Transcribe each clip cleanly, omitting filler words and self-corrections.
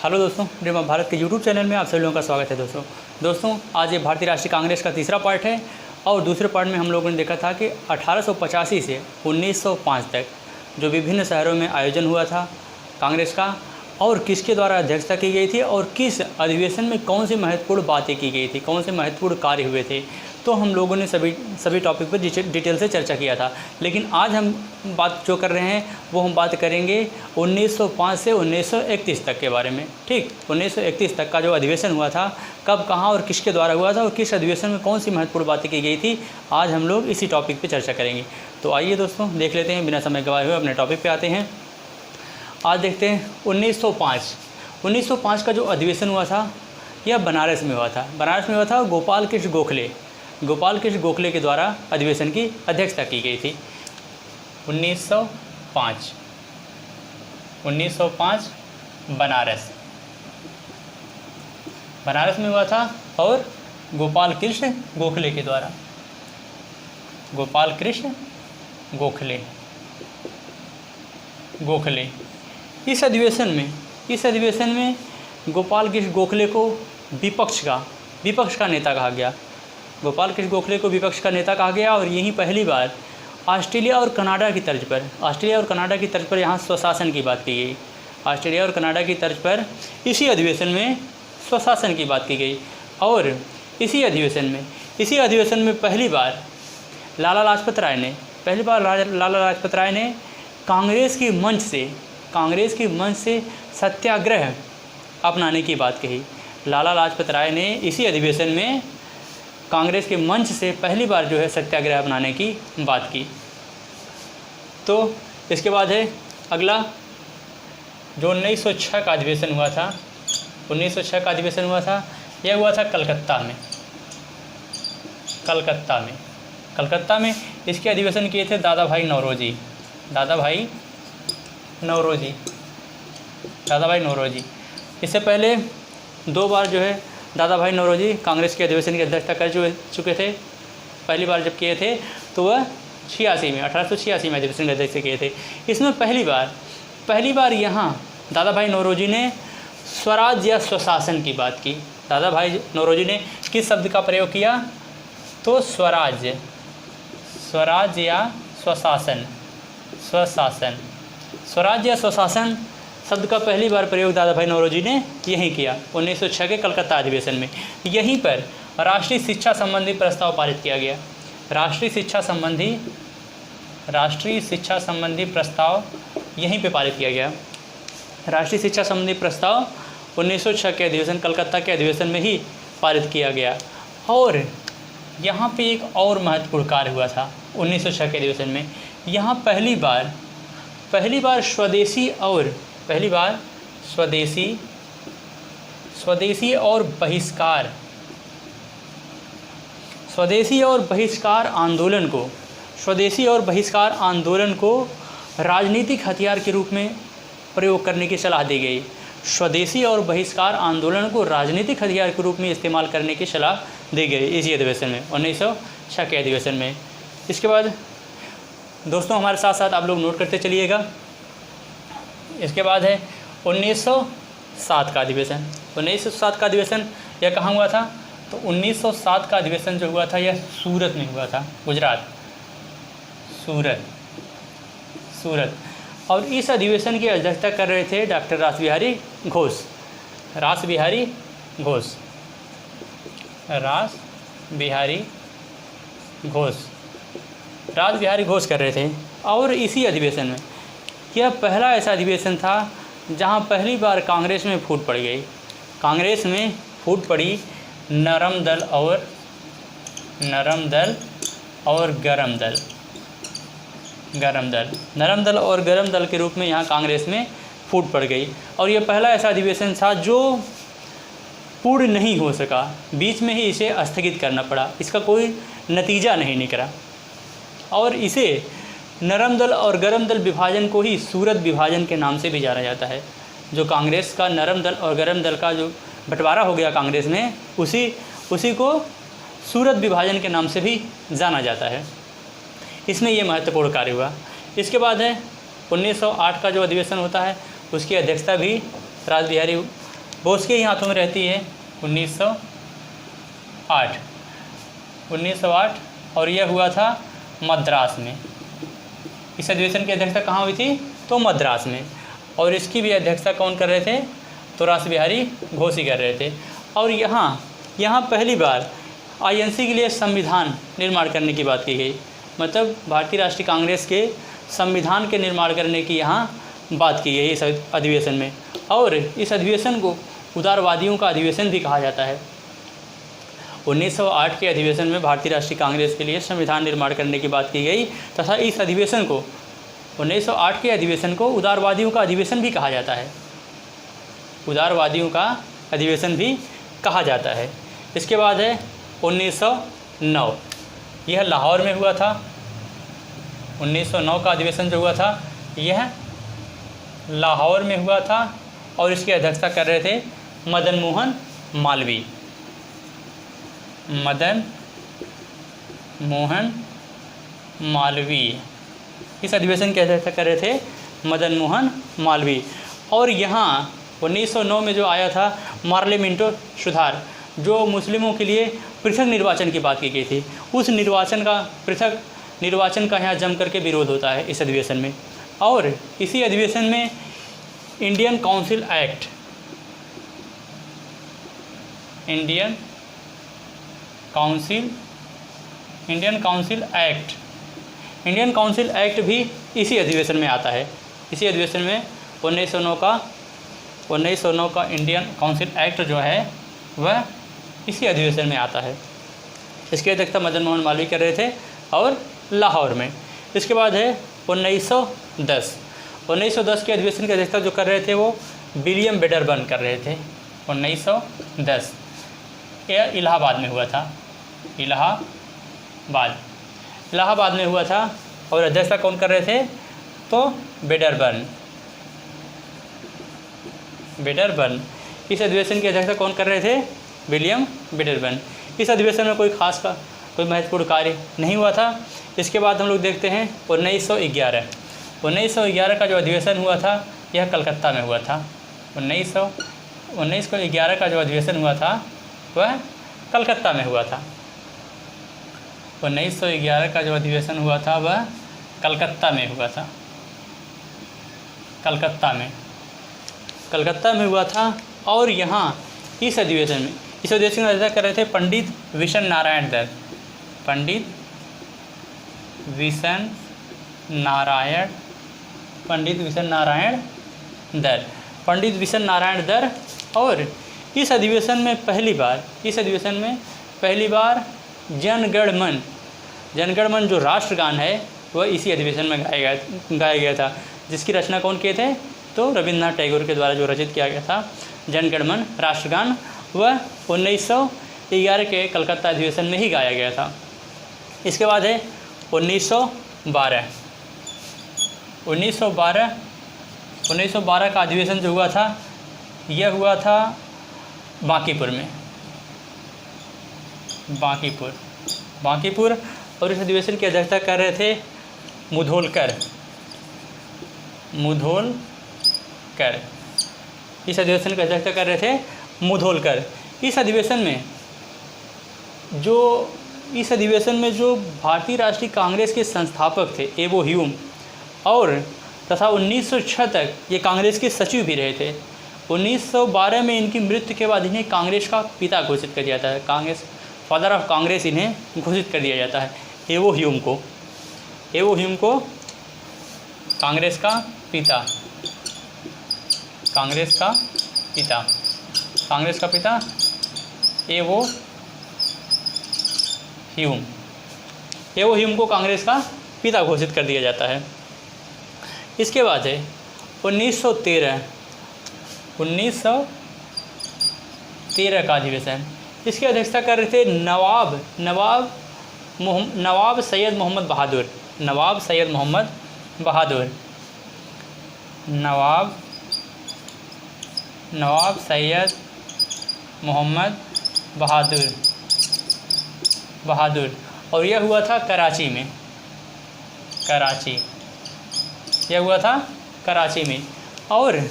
Hello दोस्तों, dream Bharat के YouTube channel में आप सभी लोगों का स्वागत है। दोस्तों आज ये भारतीय राष्ट्रीय कांग्रेस का तीसरा पार्ट है और दूसरे पार्ट में हम लोगों ने देखा था कि 1885 से 1905 तक जो विभिन्न शहरों में आयोजन हुआ था कांग्रेस का और किसके द्वारा अध्यक्षता की गई थी और किस अधिवेशन में कौन सी महत्वपूर्ण बातें की गई थी, कौन से महत्वपूर्ण कार्य हुए थे, तो हम लोगों ने सभी टॉपिक पर डिटेल से चर्चा किया था। लेकिन आज हम बात जो कर रहे हैं वो हम बात करेंगे 1905 से 1931 तक के बारे में। ठीक, 1931 तक का जो अधिवेशन हुआ था कब, कहाँ और किसके द्वारा हुआ था और किस अधिवेशन में कौन सी महत्वपूर्ण बातें की गई थी, आज हम लोग इसी टॉपिक पर चर्चा करेंगे। तो आइए दोस्तों देख लेते हैं, बिना समय गवाए हुए अपने टॉपिक पर आते हैं। आज देखते हैं 1905 का जो अधिवेशन हुआ था यह बनारस में हुआ था। बनारस में हुआ था गोपाल कृष्ण गोखले के द्वारा अधिवेशन की अध्यक्षता की गई थी। 1905 बनारस में हुआ था और गोपाल कृष्ण गोखले के द्वारा। गोपाल कृष्ण गोखले इस अधिवेशन में गोपाल कृष्ण गोखले को विपक्ष का नेता कहा गया। गोपाल कृष्ण गोखले को विपक्ष का नेता कहा गया और यही पहली बार ऑस्ट्रेलिया और कनाडा की तर्ज पर यहाँ स्वशासन की बात की गई। ऑस्ट्रेलिया और कनाडा की तर्ज पर इसी अधिवेशन में स्वशासन की बात की गई और इसी अधिवेशन में पहली बार लाला लाजपत राय ने कांग्रेस की मंच से सत्याग्रह अपनाने की बात कही। लाला लाजपत राय ने इसी अधिवेशन में कांग्रेस के मंच से पहली बार जो है सत्याग्रह अपनाने की बात की। तो इसके बाद है अगला जो 1906 का अधिवेशन हुआ था। 1906 का अधिवेशन हुआ था, यह हुआ था कलकत्ता में। इसके अधिवेशन किए थे दादा भाई नौरोजी। इससे पहले दो बार जो है दादा भाई नौरोजी कांग्रेस के अधिवेशन की अध्यक्षता कर चुके थे। पहली बार जब किए थे तो वह 1886 में अधिवेशन की अध्यक्षता किए थे। इसमें पहली बार यहाँ दादा भाई नौरोजी ने स्वराज या स्वशासन की बात की। दादा भाई नौरोजी ने किस शब्द का प्रयोग किया? तो स्वराज या स्वशासन शब्द का पहली बार प्रयोग दादा भाई नौरोजी ने यहीं किया 1906 के कलकत्ता अधिवेशन में। यहीं पर राष्ट्रीय शिक्षा संबंधी प्रस्ताव पारित किया गया। राष्ट्रीय शिक्षा संबंधी प्रस्ताव यहीं पे पारित किया गया। राष्ट्रीय शिक्षा संबंधी प्रस्ताव 1906 के अधिवेशन कलकत्ता के अधिवेशन में ही पारित किया गया। और यहाँ पे एक और महत्वपूर्ण कार्य हुआ था 1906 के अधिवेशन में। यहाँ पहली बार स्वदेशी और बहिष्कार आंदोलन को राजनीतिक हथियार के रूप में प्रयोग करने की सलाह दी गई। स्वदेशी और बहिष्कार आंदोलन को राजनीतिक हथियार के रूप में इस्तेमाल करने की सलाह दी गई इसी अधिवेशन में 1906 के अधिवेशन में। इसके बाद दोस्तों हमारे साथ साथ आप लोग नोट करते चलिएगा। इसके बाद है 1907 का अधिवेशन। 1907 का अधिवेशन यह कहाँ हुआ था? तो 1907 का अधिवेशन जो हुआ था यह सूरत में हुआ था, गुजरात, सूरत। और इस अधिवेशन की अध्यक्षता कर रहे थे डॉक्टर रास बिहारी घोष कर रहे थे। और इसी अधिवेशन में यह पहला ऐसा अधिवेशन था जहां पहली बार कांग्रेस में फूट पड़ गई। कांग्रेस में फूट पड़ी नरम दल और गरम दल के रूप में यहाँ कांग्रेस में फूट पड़ गई। और यह पहला ऐसा अधिवेशन था जो पूर्ण नहीं हो सका, बीच में ही इसे स्थगित करना पड़ा, इसका कोई नतीजा नहीं निकला। और इसे नरम दल और गरम दल विभाजन को ही सूरत विभाजन के नाम से भी जाना जाता है। जो कांग्रेस का नरम दल और गरम दल का जो बंटवारा हो गया कांग्रेस में, उसी को सूरत विभाजन के नाम से भी जाना जाता है। इसमें ये महत्वपूर्ण कार्य हुआ। इसके बाद है 1908 का जो अधिवेशन होता है उसकी अध्यक्षता भी रास बिहारी बोस के ही हाथों में रहती है 1908 और यह हुआ था मद्रास में। इस अधिवेशन की अध्यक्षता कहाँ हुई थी? तो मद्रास में। और इसकी भी अध्यक्षता कौन कर रहे थे? तो रास बिहारी घोष ही कर रहे थे। और यहाँ पहली बार आईएनसी के लिए संविधान निर्माण करने की बात की गई। मतलब भारतीय राष्ट्रीय कांग्रेस के संविधान के निर्माण करने की यहाँ बात की गई इस अधिवेशन में। और इस अधिवेशन को उदारवादियों का अधिवेशन भी कहा जाता है। 1908 के अधिवेशन में भारतीय राष्ट्रीय कांग्रेस के लिए संविधान निर्माण करने की बात की गई तथा इस अधिवेशन को 1908 के अधिवेशन को उदारवादियों का अधिवेशन भी कहा जाता है। उदारवादियों का अधिवेशन भी कहा जाता है। इसके बाद है 1909, यह लाहौर में हुआ था। 1909 का अधिवेशन जो हुआ था यह लाहौर में हुआ था और इसकी अध्यक्षता कर रहे थे मदन मोहन मालवीय। मदन मोहन मालवीय इस अधिवेशन की अध्यक्षता कर रहे थे मदन मोहन मालवीय। और यहाँ 1909 में जो आया था पार्लियामेंटो सुधार, जो मुस्लिमों के लिए पृथक निर्वाचन की बात की गई थी, उस पृथक निर्वाचन का यहाँ जम करके विरोध होता है इस अधिवेशन में। और इसी अधिवेशन में इंडियन काउंसिल एक्ट भी इसी अधिवेशन में आता है। इसी अधिवेशन में 1909 का इंडियन काउंसिल एक्ट जो है वह इसी अधिवेशन में आता है। इसकी अध्यक्षता मदन मोहन मालवीय कर रहे थे और लाहौर में। इसके बाद है 1910 के अधिवेशन की अध्यक्षता जो कर रहे थे वो विलियम वेडरबर्न कर रहे थे। 1910 यह इलाहाबाद में हुआ था। इलाहाबाद में हुआ था और अध्यक्षता कौन कर रहे थे? तो वेडरबर्न। इस अधिवेशन की अध्यक्षता कौन कर रहे थे? William Wedderburn. इस अधिवेशन में कोई महत्वपूर्ण कार्य नहीं हुआ था। इसके बाद हम लोग देखते हैं 1911 का जो अधिवेशन हुआ था यह कलकत्ता में हुआ था। 1911 का जो अधिवेशन हुआ था वह कलकत्ता में हुआ था। 1911 का जो अधिवेशन हुआ था वह कलकत्ता में हुआ था। कलकत्ता में हुआ था। और यहाँ इस अधिवेशन की अध्यक्षता कर रहे थे पंडित विशन नारायण दर। और इस अधिवेशन में पहली बार जनगण मन जो राष्ट्रगान है वह इसी अधिवेशन में गाया गया था, जिसकी रचना कौन किए थे? तो रविन्द्रनाथ टैगोर के द्वारा जो रचित किया गया था जनगण मन राष्ट्रगान, वह 1911 के कलकत्ता अधिवेशन में ही गाया गया था। इसके बाद है 1912 का अधिवेशन जो हुआ था यह हुआ था बांकीपुर और इस अधिवेशन की अध्यक्षता कर रहे थे मुधोलकर। इस अधिवेशन की अध्यक्षता कर रहे थे मुधोलकर। इस अधिवेशन में जो भारतीय राष्ट्रीय कांग्रेस के संस्थापक थे एवो ह्यूम, और तथा 1906 तक ये कांग्रेस के सचिव भी रहे थे। 1912 में इनकी मृत्यु के बाद इन्हें कांग्रेस का पिता घोषित कर दिया जाता है। फादर ऑफ कांग्रेस इन्हें घोषित कर दिया जाता है। एवो ह्यूम को कांग्रेस का पिता एवो ह्यूम को कांग्रेस का पिता घोषित कर दिया जाता है। इसके बाद है 1913 का अधिवेशन। इसकी अध्यक्षता कर रहे थे नवाब सैयद मोहम्मद बहादुर और यह हुआ था कराची में। और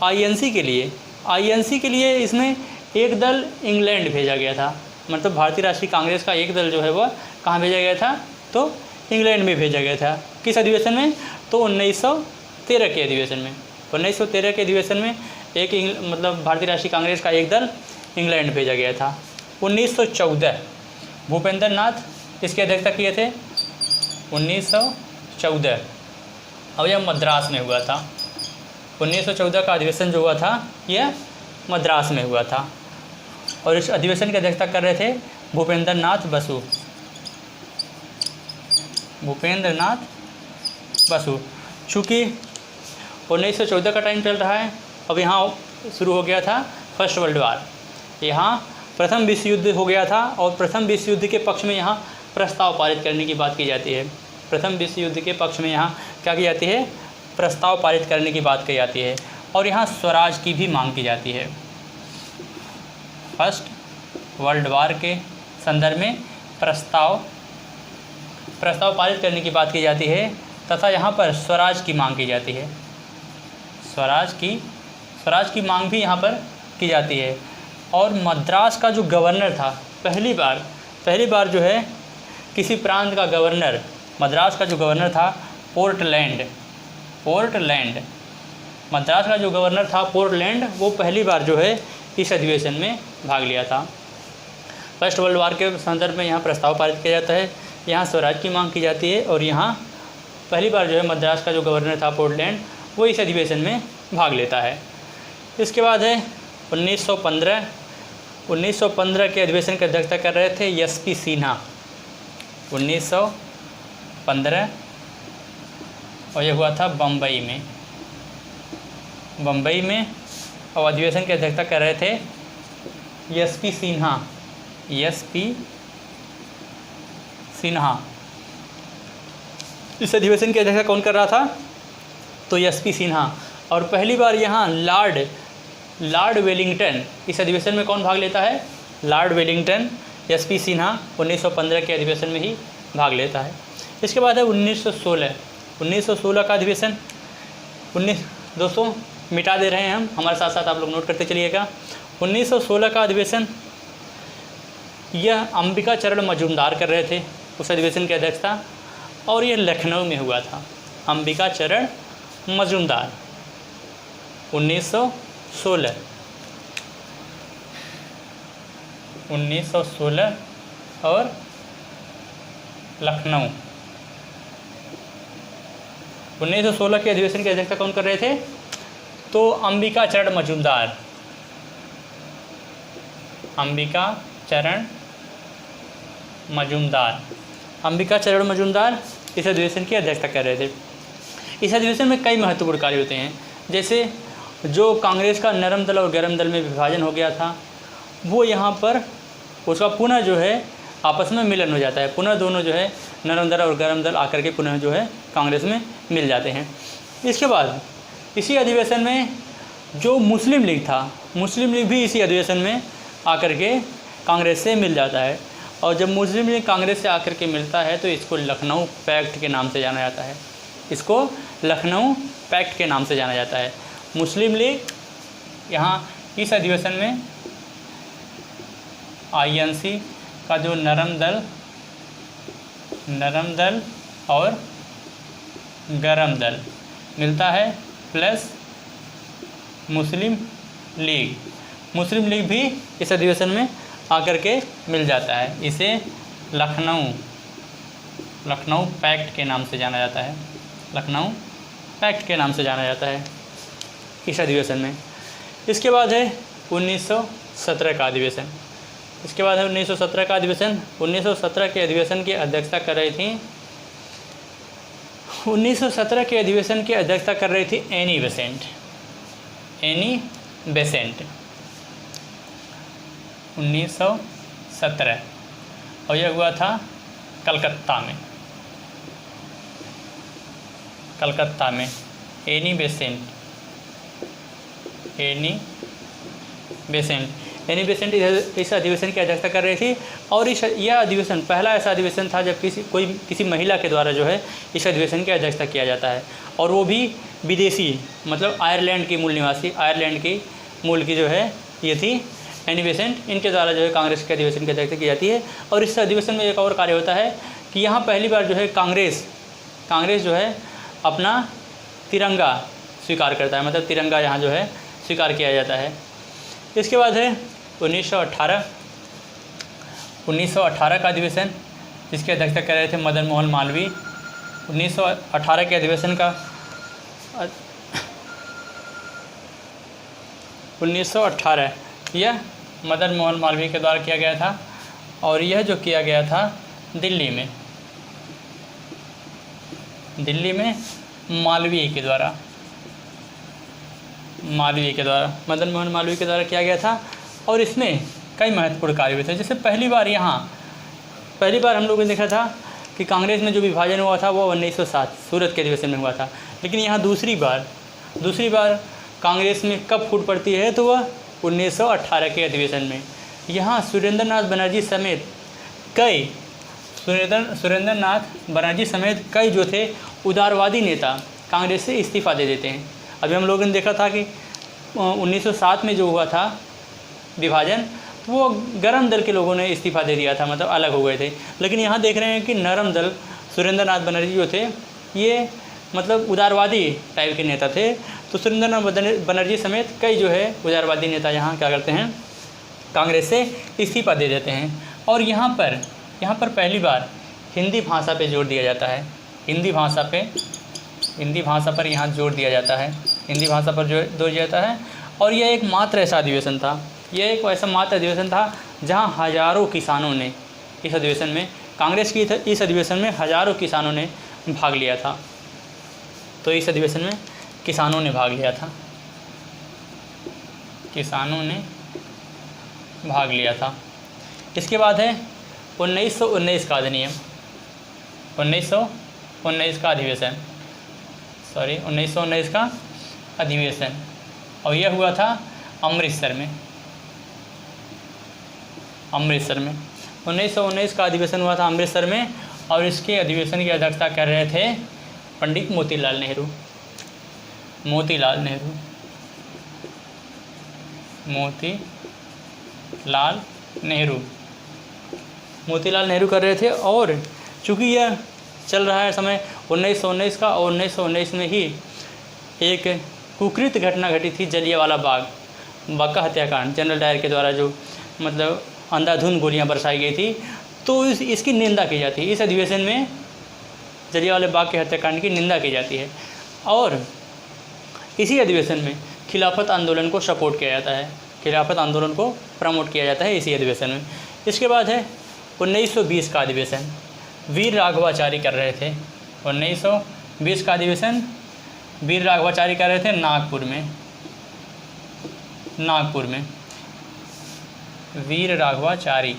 आईएनसी के लिए आईएनसी के लिए इसमें एक दल इंग्लैंड भेजा गया था, मतलब भारतीय राष्ट्रीय कांग्रेस का एक दल जो है वह कहाँ भेजा गया था, तो इंग्लैंड में भेजा गया था। किस अधिवेशन में, तो 1913 के अधिवेशन में। 1913 के अधिवेशन में मतलब भारतीय राष्ट्रीय कांग्रेस का एक दल इंग्लैंड भेजा गया था। 1914 भूपेंद्र नाथ इसकी अध्यक्षता किए थे, 1914, और यह मद्रास में हुआ था। 1914 का अधिवेशन जो हुआ था यह मद्रास में हुआ था, और इस अधिवेशन की अध्यक्षता कर रहे थे भूपेंद्र नाथ बसु। भूपेंद्र नाथ बसु। चूँकि 1914 का टाइम चल रहा है, अब यहाँ शुरू हो गया था फर्स्ट वर्ल्ड वार, यहाँ प्रथम विश्व युद्ध हो गया था, और प्रथम विश्व युद्ध के पक्ष में यहाँ प्रस्ताव पारित करने की बात की जाती है। प्रथम विश्व युद्ध के पक्ष में यहाँ क्या की जाती है, प्रस्ताव पारित करने की बात की जाती है, और यहाँ स्वराज की भी मांग की जाती है। फर्स्ट वर्ल्ड वार के संदर्भ में प्रस्ताव पारित करने की बात की जाती है, तथा यहाँ पर स्वराज की मांग की जाती है। स्वराज की मांग भी यहाँ पर की जाती है। और मद्रास का जो गवर्नर था, पहली बार जो है किसी प्रांत का गवर्नर, मद्रास का जो गवर्नर था पोर्टलैंड, मद्रास का जो गवर्नर था पोर्टलैंड, वो पहली बार जो है इस अधिवेशन में भाग लिया था। फर्स्ट वर्ल्ड वार के संदर्भ में यहाँ प्रस्ताव पारित किया जाता है, यहाँ स्वराज की मांग की जाती है, और यहाँ पहली बार जो है मद्रास का जो गवर्नर था पोर्टलैंड, वो इस अधिवेशन में भाग लेता है। इसके बाद है 1915 के अधिवेशन की अध्यक्षता कर रहे थे एसपी सिन्हा। 1915, और यह हुआ था बम्बई में, और अधिवेशन की अध्यक्षता कर रहे थे एसपी सिन्हा। इस अधिवेशन की अध्यक्षता कौन कर रहा था, तो एसपी सिन्हा। और पहली बार यहाँ लॉर्ड वेलिंगटन, इस अधिवेशन में कौन भाग लेता है, लॉर्ड वेलिंगटन। एसपी सिन्हा 1915 के अधिवेशन में ही भाग लेता है। इसके बाद है 1916 का अधिवेशन। दोस्तों मिटा दे रहे हैं हम, हमारे साथ साथ आप लोग नोट करते चलिएगा। 1916 का अधिवेशन यह अंबिका चरण मजूमदार कर रहे थे उस अधिवेशन की अध्यक्षता, और यह लखनऊ में हुआ था। अंबिका चरण मजूमदार 1916 और लखनऊ। 1916 के अधिवेशन की अध्यक्षता कौन कर रहे थे, तो अंबिका चरण मजूमदार इस अधिवेशन की अध्यक्षता कर रहे थे। इस अधिवेशन में कई महत्वपूर्ण कार्य होते हैं, जैसे जो कांग्रेस का नरम दल और गरम दल में विभाजन हो गया था, वो यहाँ पर उसका पुनः जो है आपस में मिलन हो जाता है। पुनः दोनों जो है नरम दल और गरम दल आकर के पुनः जो है कांग्रेस में मिल जाते हैं। इसके बाद इसी अधिवेशन में जो मुस्लिम लीग था, मुस्लिम लीग भी इसी अधिवेशन में आकर के कांग्रेस से मिल जाता है। और जब मुस्लिम लीग कांग्रेस से आकर के मिलता है तो इसको लखनऊ पैक्ट के नाम से जाना जाता है। इसको लखनऊ पैक्ट के नाम से जाना जाता है। मुस्लिम लीग यहाँ इस अधिवेशन में आईएनसी का जो नरम दल और गरम दल मिलता है, प्लस मुस्लिम लीग भी इस अधिवेशन में आकर के मिल जाता है। इसे लखनऊ पैक्ट के नाम से जाना जाता है। लखनऊ पैक्ट के नाम से जाना जाता है इस अधिवेशन में। इसके बाद है 1917 का अधिवेशन। 1917 का अधिवेशन। 1917 के अधिवेशन की अध्यक्षता कर रही थी 1917 के अधिवेशन की अध्यक्षता कर रही थी एनी बेसेंट 1917, और यह हुआ था कलकत्ता में। एनी बेसेंट इस अधिवेशन की अध्यक्षता कर रही थी। और यह अधिवेशन पहला ऐसा अधिवेशन था जब किसी महिला के द्वारा जो है इस अधिवेशन की अध्यक्षता किया जाता है, और वो भी विदेशी, मतलब आयरलैंड की मूल निवासी, आयरलैंड की मूल की जो है ये थी एनी बेसेंट, इनके द्वारा जो है कांग्रेस के अधिवेशन की अध्यक्षता की जाती है। और इस अधिवेशन में एक और कार्य होता है कि यहाँ पहली बार जो है कांग्रेस जो है अपना तिरंगा स्वीकार करता है, मतलब तिरंगा यहाँ जो है स्वीकार किया जाता है। इसके बाद है 1918 का अधिवेशन, जिसकी अध्यक्षता कर रहे थे मदन मोहन मालवीय। 1918 के अधिवेशन का 1918 यह मदन मोहन मालवीय के द्वारा किया गया था, और यह जो किया गया था दिल्ली में मालवीय के द्वारा मदन मोहन मालवीय के द्वारा किया गया था। और इसमें कई महत्वपूर्ण कार्य हुए थे। जैसे पहली बार हम लोगों ने देखा था कि कांग्रेस में जो विभाजन हुआ था वो 1907 सूरत के अधिवेशन में हुआ था, लेकिन यहाँ दूसरी बार कांग्रेस में कब फूट पड़ती है तो वह 1918 के अधिवेशन में। यहाँ सुरेंद्र नाथ बनर्जी समेत कई जो थे उदारवादी नेता कांग्रेस से इस्तीफ़ा दे देते हैं। अभी हम लोगों ने देखा था कि 1907 में जो हुआ था विभाजन, वो गरम दल के लोगों ने इस्तीफ़ा दे दिया था, मतलब अलग हो गए थे। लेकिन यहाँ देख रहे हैं कि नरम दल सुरेंद्र नाथ बनर्जी जो थे ये मतलब उदारवादी टाइप के नेता थे। तो सुरेंद्र नाथ बनर्जी समेत कई जो है उदारवादी नेता यहाँ क्या करते हैं, कांग्रेस से इस्तीफ़ा दे देते हैं। और यहाँ पर पहली बार हिंदी भाषा पे जोर दिया जाता है। हिंदी भाषा पर यहाँ जोर दिया जाता है। हिंदी भाषा पर जोर दिया जाता है। और यह एक मात्र ऐसा अधिवेशन था, जहाँ हज़ारों किसानों ने इस अधिवेशन में, कांग्रेस की इस अधिवेशन में हज़ारों किसानों ने भाग लिया था। तो इस अधिवेशन में किसानों ने भाग लिया था। इसके बाद है 1919 का अधिनियम, 1919 का अधिवेशन, और यह हुआ था अमृतसर में। 1919 का अधिवेशन हुआ था अमृतसर में, और इसके अधिवेशन की अध्यक्षता कर रहे थे पंडित मोतीलाल नेहरू। मोतीलाल नेहरू कर रहे थे। और चूँकि यह चल रहा है समय 1919 का, और 1919 में ही एक कुकृत घटना घटी थी, जलियांवाला बाग का हत्याकांड। जनरल डायर के द्वारा जो मतलब अंधाधुंध गोलियां बरसाई गई थी, तो इसकी निंदा की जाती है। इस अधिवेशन में जलियांवाला बाग के हत्याकांड की निंदा की जाती है, और इसी अधिवेशन में खिलाफत आंदोलन को सपोर्ट किया जाता है, खिलाफत आंदोलन को प्रमोट किया जाता है इसी अधिवेशन में। इसके बाद है 1920 का अधिवेशन, वीर राघवाचारी कर रहे थे। 1920 का अधिवेशन वीर राघवाचारी कर रहे थे नागपुर में। वीर राघवाचारी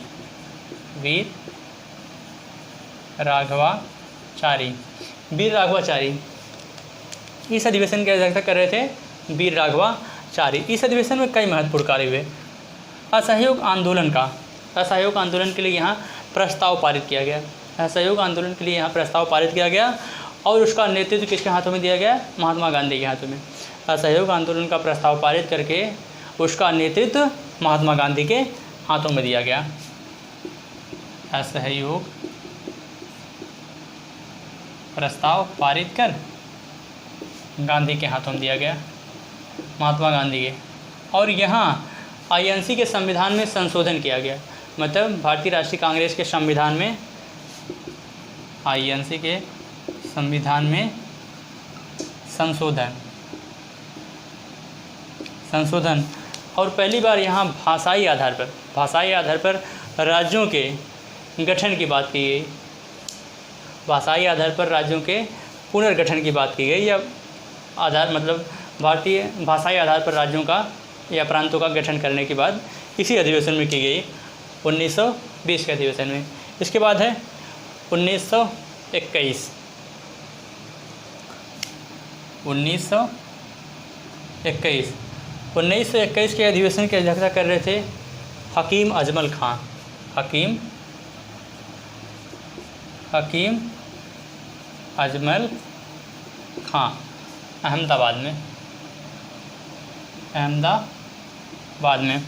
इस अधिवेशन की अध्यक्षता कर रहे थे वीर राघवाचारी। इस अधिवेशन में कई महत्वपूर्ण कार्य हुए। असहयोग आंदोलन के लिए यहाँ प्रस्ताव पारित किया गया। और उसका नेतृत्व किसके हाथों में दिया गया? महात्मा गांधी के हाथों में। असहयोग आंदोलन का प्रस्ताव पारित करके उसका नेतृत्व महात्मा गांधी के हाथों में दिया गया। असहयोग प्रस्ताव पारित कर गांधी के हाथों में दिया गया, महात्मा गांधी के। और यहाँ आईएनसी के संविधान में संशोधन किया गया, मतलब भारतीय राष्ट्रीय कांग्रेस के संविधान में, आईएनसी के संविधान में संशोधन। और पहली बार यहाँ भाषाई आधार पर राज्यों के गठन की बात की गई। भाषाई आधार पर राज्यों के पुनर्गठन की बात की गई, या आधार मतलब भारतीय भाषाई आधार पर राज्यों का या प्रांतों का गठन करने की बात इसी अधिवेशन में की गई, 1920 के अधिवेशन में। इसके बाद है 1921 के अधिवेशन की अध्यक्षता कर रहे थे हकीम अजमल खां, अहमदाबाद बाद में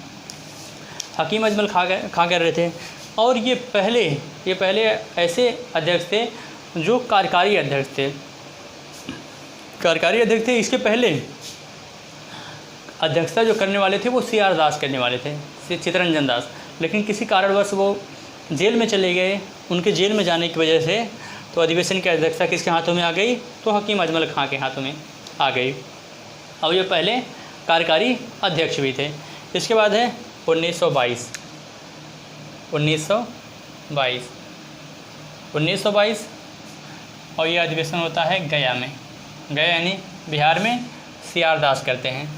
हकीम अजमल खां कर रहे थे। और ये पहले ऐसे अध्यक्ष थे जो कार्यकारी अध्यक्ष थे। इसके पहले अध्यक्षता जो करने वाले थे वो CR दास करने वाले थे, चित्तरंजन दास। लेकिन किसी कारणवश वो जेल में चले गए। उनके जेल में जाने की वजह से तो अधिवेशन की अध्यक्षता किसके हाथों में आ गई, तो हकीम अजमल खां के हाथों में आ गई। और ये पहले कार्यकारी अध्यक्ष भी थे। इसके बाद है 1922 और ये अधिवेशन होता है गया में। गया यानी बिहार में CR दास करते हैं।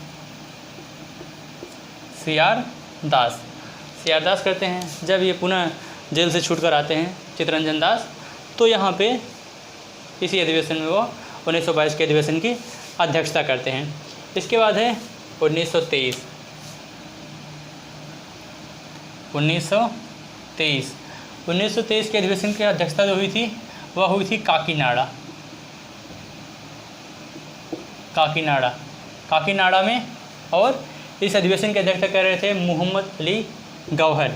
CR दास करते हैं। जब ये पुनः जेल से छूट कर आते हैं चित्तरंजन दास, तो यहाँ पे इसी अधिवेशन में वो 1922 के अधिवेशन की अध्यक्षता करते हैं। इसके बाद है 1923 के अधिवेशन की अध्यक्षता जो हुई थी वह हुई थी काकीनाडा में। और इस अधिवेशन की अध्यक्षता कर रहे थे मोहम्मद अली गौहर।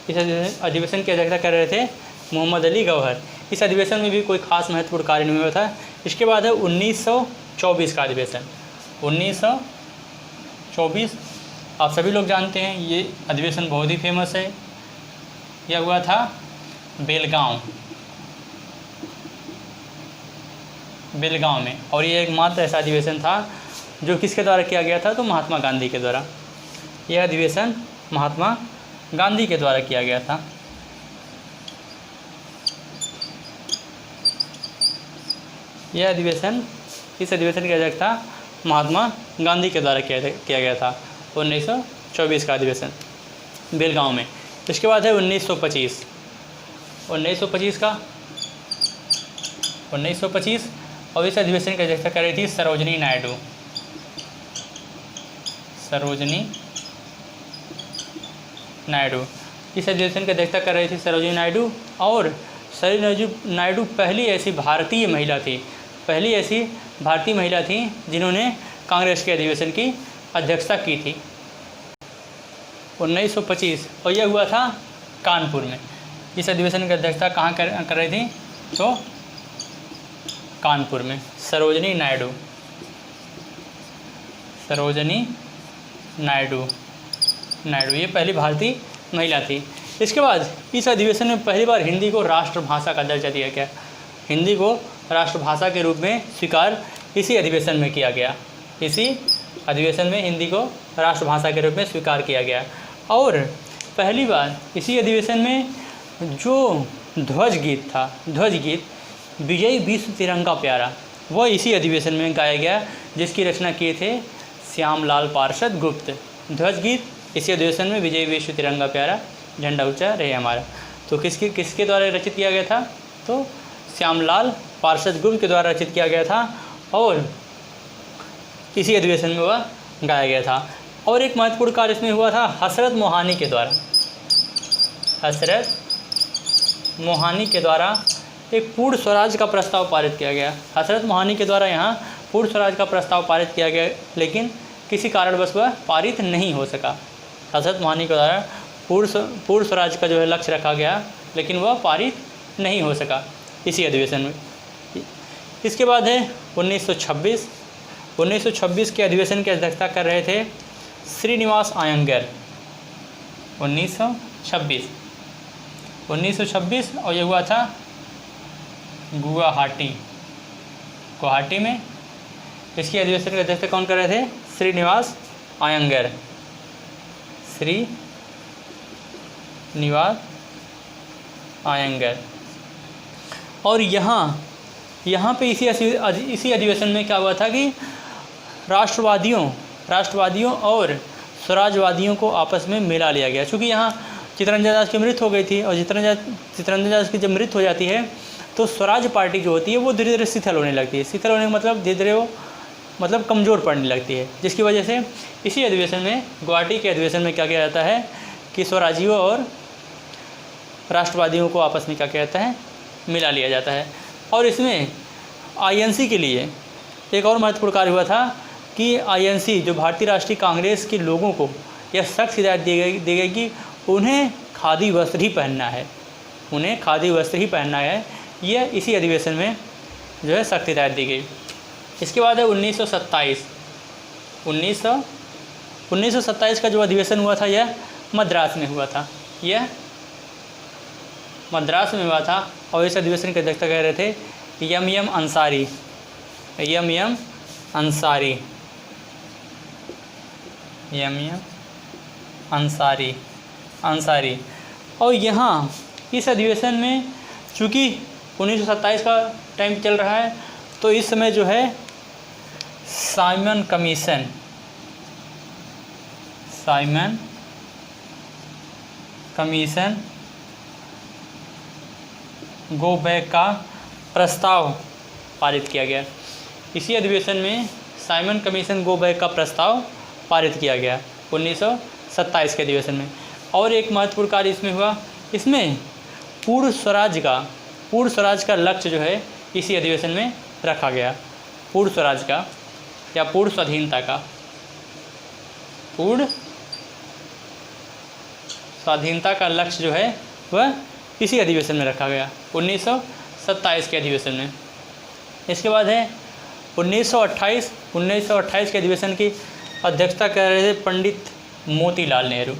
इस अधिवेशन की अध्यक्षता कर रहे थे मोहम्मद अली गौहर। इस अधिवेशन में भी कोई खास महत्वपूर्ण कार्य नहीं हुआ था। इसके बाद है 1924 का अधिवेशन। 1924 आप सभी लोग जानते हैं, ये अधिवेशन बहुत ही फेमस है। यह हुआ था बेलगांव में। और ये एकमात्र ऐसा अधिवेशन था जो किसके द्वारा किया गया था, तो महात्मा गांधी के द्वारा। यह अधिवेशन महात्मा गांधी के द्वारा किया गया था। इस अधिवेशन की अध्यक्षता महात्मा गांधी के द्वारा किया गया था। 1924 का अधिवेशन बेलगांव में। इसके बाद है 1925 और इस अधिवेशन की अध्यक्षता कर रही थी सरोजनी नायडू। इस अधिवेशन की अध्यक्षता कर रही थी सरोजनी नायडू। और सरोजनी नायडू पहली ऐसी भारतीय महिला थी जिन्होंने कांग्रेस के अधिवेशन की अध्यक्षता की थी। 1925 और यह हुआ था कानपुर में। इस अधिवेशन की अध्यक्षता कहाँ कर रही थी, तो कानपुर में सरोजनी नायडू ये पहली भारतीय महिला थी। इसके बाद इस अधिवेशन में पहली बार हिंदी को राष्ट्रभाषा का दर्जा दिया गया। हिंदी को राष्ट्रभाषा के रूप में स्वीकार इसी अधिवेशन में किया गया। इसी अधिवेशन में हिंदी को राष्ट्रभाषा के रूप में स्वीकार किया गया। और पहली बार इसी अधिवेशन में जो ध्वज गीत विजय विश्व तिरंगा प्यारा, वह इसी अधिवेशन में गाया गया, जिसकी रचना किए थे श्यामलाल पार्षद गुप्त। ध्वज गीत इसी अधिवेशन में विजय विश्व तिरंगा प्यारा, झंडा ऊंचा रहे हमारा, तो किसके द्वारा रचित किया गया था, तो श्यामलाल पार्षद गुप्त के द्वारा रचित किया गया था। और इसी अधिवेशन में वह गाया गया था। और एक महत्वपूर्ण कार्य इसमें हुआ था हसरत मोहानी के द्वारा एक पूर्ण स्वराज का प्रस्ताव पारित किया गया। हसरत मोहानी के द्वारा यहाँ पूर्ण स्वराज का प्रस्ताव पारित किया गया, लेकिन किसी कारणवश वह पारित नहीं हो सका। हसरत मोहानी के द्वारा पूर्ण स्वराज का जो है लक्ष्य रखा गया, लेकिन वह पारित नहीं हो सका इसी अधिवेशन में। इसके बाद है 1926 के अधिवेशन की अध्यक्षता कर रहे थे श्रीनिवास अयंगर। 1926 और ये हुआ था गुवाहाटी में। इसकी अधिवेशन की अध्यक्षता कौन कर रहे थे, श्रीनिवास अयंगर। और यहाँ पे इसी अधिवेशन में क्या हुआ था कि राष्ट्रवादियों और स्वराजवादियों को आपस में मिला लिया गया। चूँकि यहाँ चित्तरंजन दास की मृत्यु हो गई थी, और चित्तरंजन दास की जब मृत्यु हो जाती है तो स्वराज पार्टी जो होती है वो धीरे धीरे शिथिल होने लगती है। शिथिल होने का मतलब धीरे धीरे वो कमज़ोर पड़ने लगती है, जिसकी वजह से इसी अधिवेशन में, गुवाहाटी के अधिवेशन में क्या किया जाता है कि स्वराजियों और राष्ट्रवादियों को आपस में क्या किया जाता है, मिला लिया जाता है। और इसमें आईएनसी के लिए एक और महत्वपूर्ण कार्य हुआ था कि आईएनसी जो भारतीय राष्ट्रीय कांग्रेस के लोगों को यह सख्त हिदायत दी गई कि उन्हें खादी वस्त्र ही पहनना है, उन्हें खादी वस्त्र ही पहनना है। यह इसी अधिवेशन में जो है सख्त हिदायत दी गई। इसके बाद है 1927 का जो अधिवेशन हुआ था यह मद्रास में हुआ था, यह मद्रास में हुआ था। और इस अधिवेशन की अध्यक्षता कर रहे थे एम अंसारी। और यहाँ इस अधिवेशन में चूँकि 1927 का टाइम चल रहा है, तो इस समय जो है साइमन कमीशन गो बैक का प्रस्ताव पारित किया गया। इसी अधिवेशन में साइमन कमीशन गो बैक का प्रस्ताव पारित किया गया 1927 के अधिवेशन में। और एक महत्वपूर्ण कार्य इसमें हुआ, इसमें पूर्ण स्वराज का लक्ष्य जो है इसी अधिवेशन में रखा गया। पूर्ण स्वराज का या पूर्ण स्वाधीनता का, पूर्ण स्वाधीनता का लक्ष्य जो है वह इसी अधिवेशन में रखा गया 1927 के अधिवेशन में। इसके बाद है 1928 के अधिवेशन की अध्यक्षता कर रहे थे पंडित मोतीलाल नेहरू।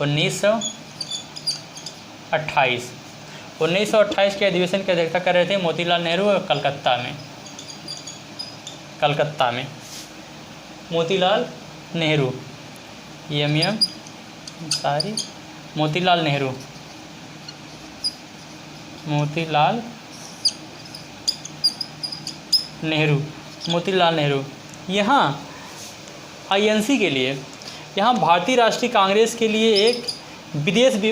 1928 के अधिवेशन की अध्यक्षता कर रहे थे मोतीलाल नेहरू कलकत्ता में मोतीलाल नेहरू मोतीलाल नेहरू। यहाँ आईएनसी के लिए, यहाँ भारतीय राष्ट्रीय कांग्रेस के लिए एक विदेशी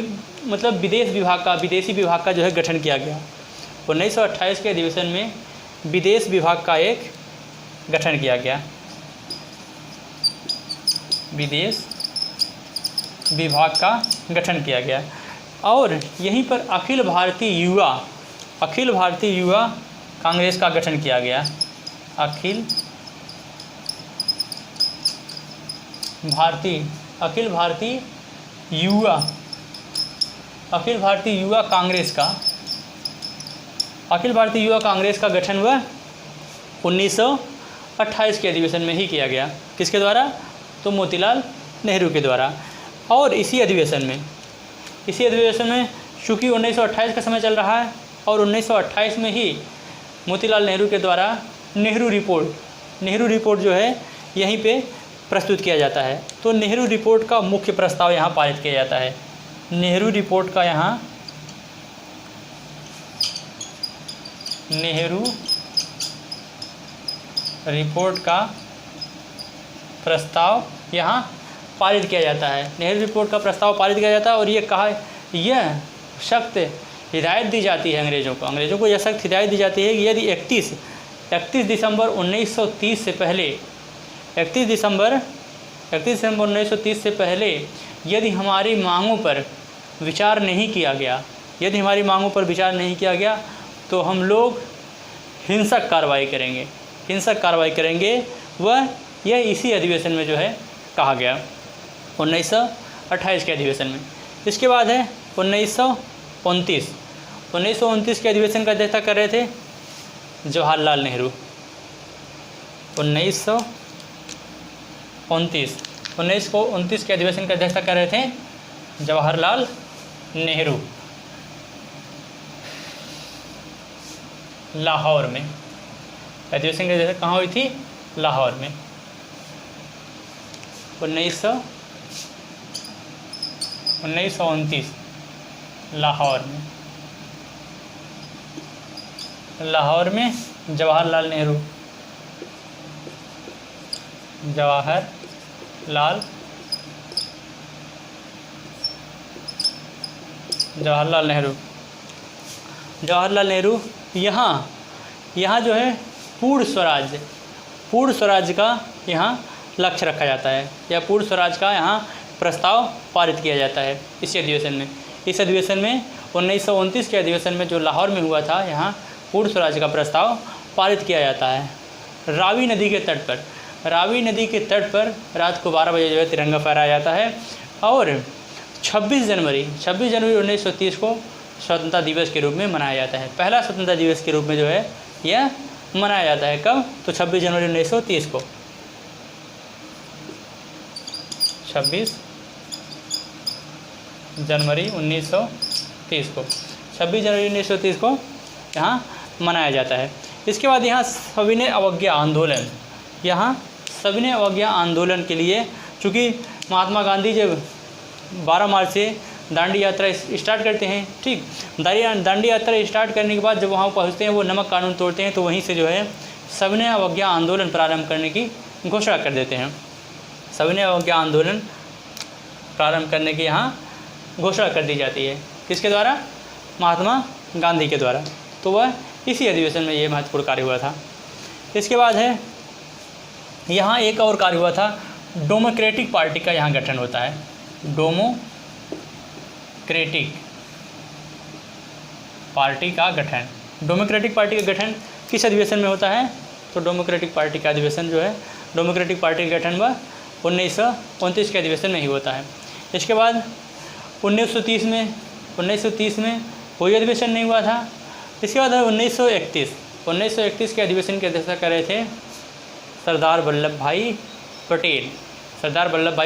विभाग का जो है गठन किया गया। 1928 के अधिवेशन में विदेश विभाग का एक गठन किया गया, विदेश विभाग का गठन किया गया। और यहीं पर अखिल भारतीय युवा कांग्रेस का गठन किया गया। अखिल भारतीय युवा कांग्रेस का गठन हुआ 1928 के अधिवेशन में ही किया गया। किसके द्वारा? तो मोतीलाल नेहरू के द्वारा। और इसी अधिवेशन में चूँकि 1928 का समय चल रहा है और 1928 में ही मोतीलाल नेहरू के द्वारा नेहरू रिपोर्ट जो है यहीं पे प्रस्तुत किया जाता है। तो नेहरू रिपोर्ट का मुख्य प्रस्ताव यहाँ पारित किया जाता है। नेहरू रिपोर्ट का प्रस्ताव यहाँ पारित किया जाता है। नेहरू रिपोर्ट का प्रस्ताव पारित किया जाता है और यह सख्त हिदायत दी जाती है अंग्रेज़ों को यह सख्त हिदायत दी जाती है कि यदि 31 दिसंबर 1930 से पहले 31 दिसंबर 1930 से पहले यदि हमारी मांगों पर विचार नहीं किया गया तो हम लोग हिंसक कार्रवाई करेंगे। यह इसी अधिवेशन में जो है कहा गया 1928 के अधिवेशन में। इसके बाद है 1929 के अधिवेशन का अध्यक्षता कर रहे थे जवाहरलाल नेहरू। 1929 के अधिवेशन का अध्यक्षता कर रहे थे जवाहरलाल नेहरू लाहौर में। अधिवेशन की अध्यक्षता कहाँ हुई थी? लाहौर में। 1929 लाहौर में जवाहरलाल नेहरू यहाँ जो है पूर्ण स्वराज का यहाँ लक्ष्य रखा जाता है या पूर्ण स्वराज का यहाँ प्रस्ताव पारित किया जाता है इस अधिवेशन में। 1929 के अधिवेशन में जो लाहौर में हुआ था, यहाँ पूर्ण स्वराज का प्रस्ताव पारित किया जाता है। रावी नदी के तट पर, रावी नदी के तट पर रात को 12 बजे जो है तिरंगा फहराया जाता है। और 26 जनवरी 1930 को स्वतंत्रता दिवस के रूप में मनाया जाता है। पहला स्वतंत्रता दिवस के रूप में जो है यह मनाया जाता है। कब? तो 26 जनवरी 1930 को। 26 जनवरी 1930 को 26 जनवरी 1930 को यहाँ मनाया जाता है। इसके बाद यहाँ सविनय अवज्ञा आंदोलन, यहाँ सविनय अवज्ञा आंदोलन के लिए, चूँकि महात्मा गांधी जब 12 मार्च से दांडी यात्रा स्टार्ट करते हैं, ठीक, दांडी यात्रा स्टार्ट करने के बाद जब वहाँ पहुँचते हैं वो नमक कानून तोड़ते हैं, तो वहीं से जो है सविनय अवज्ञा आंदोलन प्रारंभ करने की घोषणा कर देते हैं। सविनय अवज्ञा आंदोलन प्रारंभ करने की यहाँ घोषणा कर दी जाती है। किसके द्वारा? महात्मा गांधी के द्वारा। तो वह इसी अधिवेशन में ये महत्वपूर्ण कार्य हुआ था। इसके बाद है यहाँ एक और कार्य हुआ था, डेमोक्रेटिक पार्टी का यहाँ गठन होता है। डेमोक्रेटिक पार्टी का गठन, डेमोक्रेटिक पार्टी का गठन किस अधिवेशन में होता है? तो डेमोक्रेटिक पार्टी का अधिवेशन जो है, डेमोक्रेटिक पार्टी का गठन वह 1929 के अधिवेशन में ही होता है। इसके बाद 1930 में कोई अधिवेशन नहीं हुआ था। इसके बाद 1931 के अधिवेशन की अध्यक्षता कर रहे थे सरदार वल्लभ भाई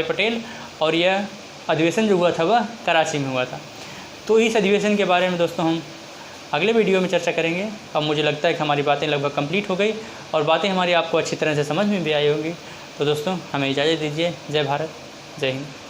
पटेल, और यह अधिवेशन जो हुआ था वह कराची में हुआ था। तो इस अधिवेशन के बारे में दोस्तों हम अगले वीडियो में चर्चा करेंगे। अब मुझे लगता है कि हमारी बातें लगभग कंप्लीट हो गई और बातें हमारी आपको अच्छी तरह से समझ में भी आई होंगी। तो दोस्तों हमें इजाज़त दीजिए। जय भारत, जय हिंद।